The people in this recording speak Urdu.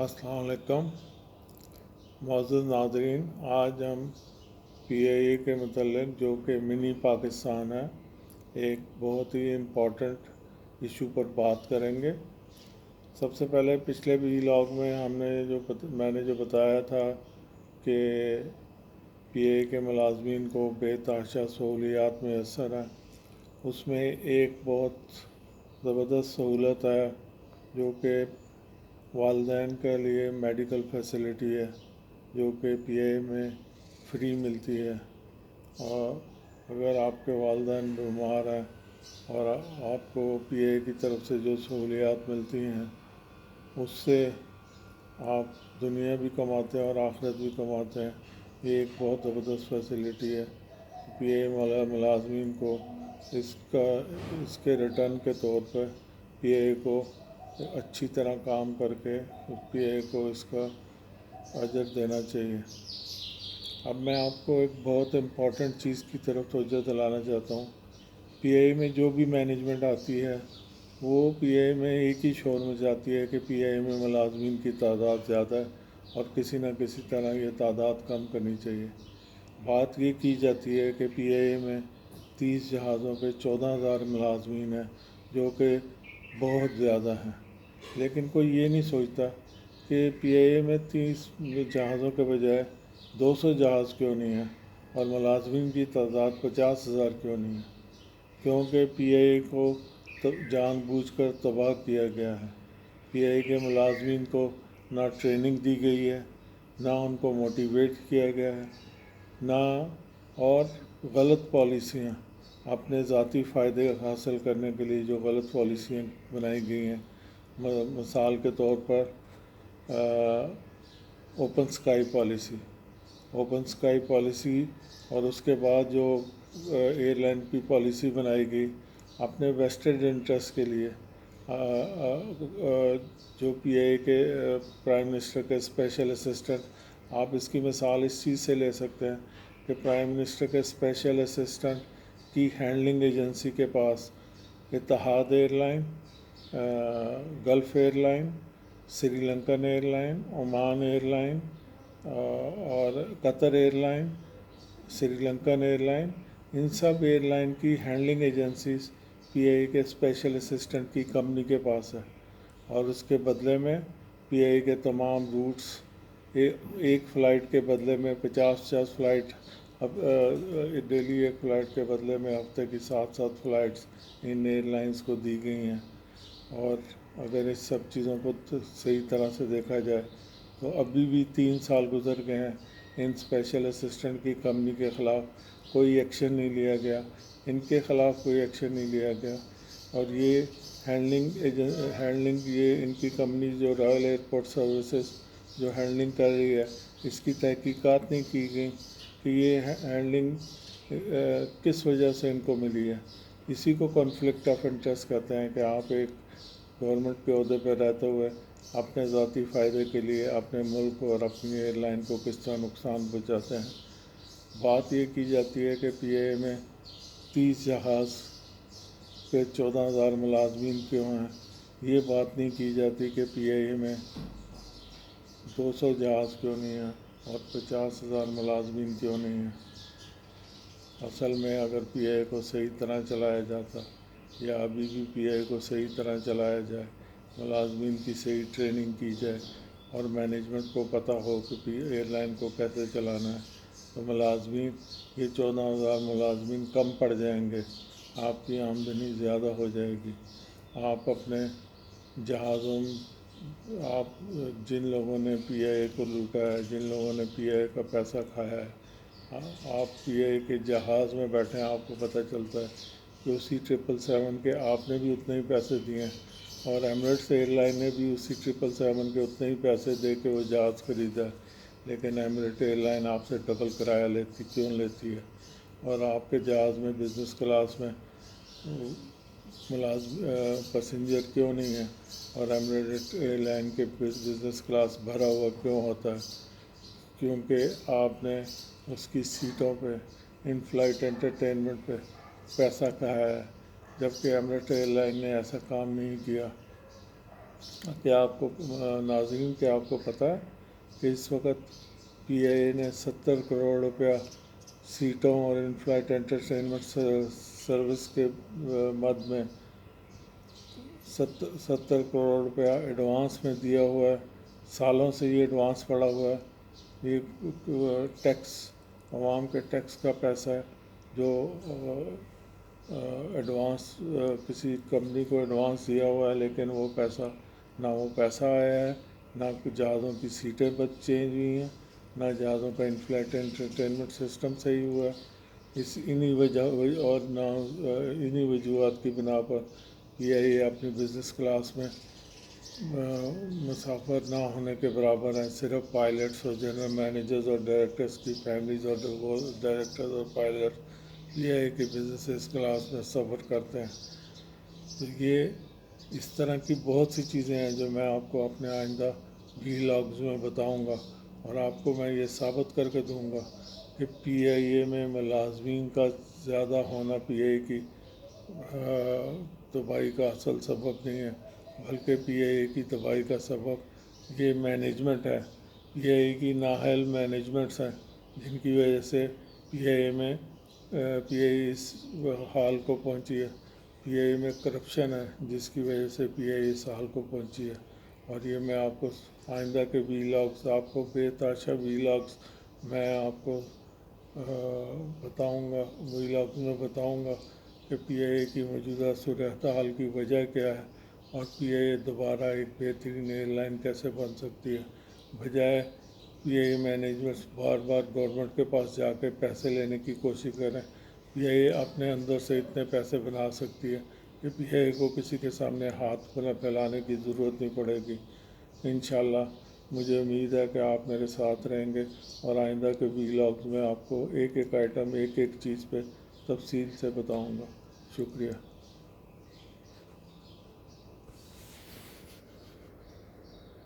السلام علیکم معزز ناظرین، آج ہم پی آئی اے کے متعلق جو کہ منی پاکستان ہے ایک بہت ہی امپورٹنٹ ایشو پر بات کریں گے۔ سب سے پہلے پچھلے ولاگ میں میں نے جو بتایا تھا کہ پی آئی اے کے ملازمین کو بے تحاشا سہولیات میسر ہیں، اس میں ایک بہت زبردست سہولت ہے جو کہ والدین کے لیے میڈیکل فیسلٹی ہے، جو کہ پی آئی اے میں فری ملتی ہے۔ اور اگر آپ کے والدین بیمار ہیں اور آپ کو پی آئی اے کی طرف سے جو سہولیات ملتی ہیں اس سے آپ دنیا بھی کماتے ہیں اور آخرت بھی کماتے ہیں۔ یہ ایک بہت زبردست فیسلٹی ہے۔ پی آئی اے ملازمین کو اس کے ریٹرن کے طور پر پی آئی اے کو اچھی طرح کام کر کے پی آئی اے کو اس کا اجر دینا چاہیے۔ اب میں آپ کو ایک بہت امپورٹنٹ چیز کی طرف توجہ دلانا چاہتا ہوں۔ پی آئی اے میں جو بھی مینجمنٹ آتی ہے وہ پی آئی اے میں ایک ہی شور میں جاتی ہے کہ پی آئی اے میں ملازمین کی تعداد زیادہ ہے اور کسی نہ کسی طرح یہ تعداد کم کرنی چاہیے۔ بات یہ کی جاتی ہے کہ پی آئی اے میں 30 جہازوں پہ 14,000 ملازمین ہیں، جو کہ بہت زیادہ ہیں، لیکن کوئی یہ نہیں سوچتا کہ پی آئی اے میں 30 جہازوں کے بجائے 200 جہاز کیوں نہیں ہیں اور ملازمین کی تعداد 50,000 کیوں نہیں ہے، کیونکہ پی آئی اے کو جان بوجھ کر تباہ کیا گیا ہے۔ پی آئی اے کے ملازمین کو نہ ٹریننگ دی گئی ہے، نہ ان کو موٹیویٹ کیا گیا ہے، نہ اور غلط پالیسیاں اپنے ذاتی فائدے حاصل کرنے کے لیے جو غلط پالیسیاں بنائی گئی ہیں، مثال کے طور پر اوپن اسکائی پالیسی اور اس کے بعد جو ایئر لائن کی پالیسی بنائی گئی اپنے ویسٹڈ انٹرسٹ کے لیے۔ جو پی آئی اے کے پرائم منسٹر کے اسپیشل اسسٹنٹ، آپ اس کی مثال اس چیز سے لے سکتے ہیں کہ پرائم منسٹر کے اسپیشل اسسٹنٹ کی ہینڈلنگ ایجنسی کے پاس Etihad airline, Gulf airline, Sri Lankan airline, Oman airline اور Qatar airline, Sri Lankan airline, ان سب ایئر لائن کی handling agencies P I A کے اسپیشل اسسٹنٹ کی کمپنی کے پاس ہے، اور اس کے بدلے میں پی آئی اے کے تمام روٹس ایک فلائٹ کے بدلے میں 50 فلائٹ، اب ڈیلی ایک فلائٹ کے بدلے میں ہفتے کی 7 فلائٹس ان ایئر لائنس کو دی گئی ہیں۔ اور اگر اس سب چیزوں کو صحیح طرح سے دیکھا جائے تو ابھی بھی 3 سال گزر گئے ہیں، ان اسپیشل اسسٹنٹ کی کمپنی کے خلاف کوئی ایکشن نہیں لیا گیا، ان کے خلاف کوئی ایکشن نہیں لیا گیا۔ اور یہ ہینڈلنگ یہ ان کی کمپنی جو رائل ایئرپورٹ سروسز جو ہینڈلنگ کر رہی ہے، اس کی تحقیقات نہیں کی گئی کہ یہ ہینڈلنگ کس وجہ سے ان کو ملی ہے۔ اسی کو کانفلکٹ آف انٹرسٹ کہتے ہیں کہ آپ ایک گورنمنٹ کے عہدے پہ رہتے ہوئے اپنے ذاتی فائدے کے لیے اپنے ملک اور اپنی ایئر لائن کو کس طرح نقصان پہنچاتے ہیں۔ بات یہ کی جاتی ہے کہ پی آئی اے میں 30 جہاز پہ 14,000 ملازمین کیوں ہیں، یہ بات نہیں کی جاتی کہ پی آئی اے میں 200 جہاز کیوں نہیں ہیں اور 50,000 ملازمین کیوں نہیں ہیں۔ اصل میں اگر پی آئی اے کو صحیح طرح چلایا جاتا یا ابھی بھی پی آئی اے کو صحیح طرح چلایا جائے، ملازمین کی صحیح ٹریننگ کی جائے اور مینجمنٹ کو پتہ ہو کہ ایئر لائن کو کیسے چلانا ہے، تو ملازمین یہ 14,000 ملازمین کم پڑ جائیں گے، آپ کی آمدنی زیادہ ہو جائے گی۔ آپ اپنے جہازوں آپ جن لوگوں نے پی آئی اے کو لوٹا ہے، جن لوگوں نے پی آئی اے کا پیسہ کھایا ہے، آپ پی آئی اے کے جہاز میں بیٹھے ہیں، آپ کو پتہ چلتا ہے کہ اسی 777 کے آپ نے بھی اتنے ہی پیسے دیے ہیں اور ایمریٹس ایئر لائن نے بھی اسی 777 کے اتنے ہی پیسے دے کے وہ جہاز خریدا ہے، لیکن ایمریٹ ایئر لائن آپ سے ڈبل کرایہ کیوں لیتی ہے؟ اور آپ کے جہاز میں بزنس کلاس میں پیسنجر کیوں نہیں ہے اور ایمریٹ ایئر لائن کے بزنس کلاس بھرا ہوا کیوں ہوتا ہے؟ کیونکہ آپ نے اس کی سیٹوں پہ ان فلائٹ انٹرٹینمنٹ پہ پیسہ کھایا ہے، جبکہ ایمریٹ ایئر لائن نے ایسا کام نہیں کیا۔ کیا آپ کو ناظرین کیا آپ کو پتہ ہے کہ اس وقت پی آئی اے نے 70 کروڑ روپیہ سیٹوں اور ان فلائٹ انٹرٹینمنٹ سروس کے مد میں 70 کروڑ روپیہ ایڈوانس میں دیا ہوا ہے. سالوں سے یہ ایڈوانس پڑا ہوا ہے. یہ ٹیکس عوام کے ٹیکس کا پیسہ ہے جو ایڈوانس کسی کمپنی کو ایڈوانس دیا ہوا ہے، لیکن وہ پیسہ آیا ہے، نہ جہازوں کی سیٹیں چینج ہوئی ہیں، نہ جہازوں کا انفلائٹ انٹرٹینمنٹ سسٹم صحیح ہوا ہے. انہی وجہ اور نہ انہی وجوہات کی بنا پر پی آئی اے اپنی بزنس کلاس میں مسافر نہ ہونے کے برابر ہیں. صرف پائلٹس اور جنرل مینیجرز اور ڈائریکٹرز کی فیملیز اور ڈائریکٹرز اور پائلٹ پی آئی اے کی بزنس کلاس میں سفر کرتے ہیں. تو یہ اس طرح کی بہت سی چیزیں ہیں جو میں آپ کو اپنے آئندہ ولاگز میں بتاؤں گا، اور آپ کو میں یہ ثابت کر کے دوں گا کہ پی آئی اے میں ملازمین کا زیادہ ہونا پی آئی اے کی تباہی کا اصل سبب نہیں ہے، بلکہ پی آئی اے کی تباہی کا سبب یہ مینجمنٹ ہے. پی آئی اے کی نااہل مینجمنٹس ہیں جن کی وجہ سے پی آئی اے اس حال کو پہنچی ہے. پی آئی اے میں کرپشن ہے جس کی وجہ سے پی آئی اے اس حال کو پہنچی ہے. اور یہ میں آپ کو آئندہ کے ولاگس، آپ کو بے تحاشا ولاگس میں آپ کو بتاؤں گا، ولاگس میں بتاؤں گا کہ پی آئی اے کی موجودہ صورتحال کی وجہ کیا ہے، اور پی آئی اے دوبارہ ایک بہترین ایئر لائن کیسے بن سکتی ہے. بجائے پی I a managements bar bar government کے پاس جا کے پیسے لینے کی کوشش کریں، پی آئی اے اپنے اندر سے اتنے پیسے بنا سکتی ہے کہ پی آئی اے کو کسی کے سامنے ہاتھ پھیلانے کی ضرورت نہیں پڑے گی. انشاءاللہ مجھے امید ہے کہ آپ میرے ساتھ رہیں گے، اور آئندہ کے ولاگز میں آپ کو ایک ایک آئٹم، ایک ایک چیز پہ تفصیل سے بتاؤں گا. شکریہ.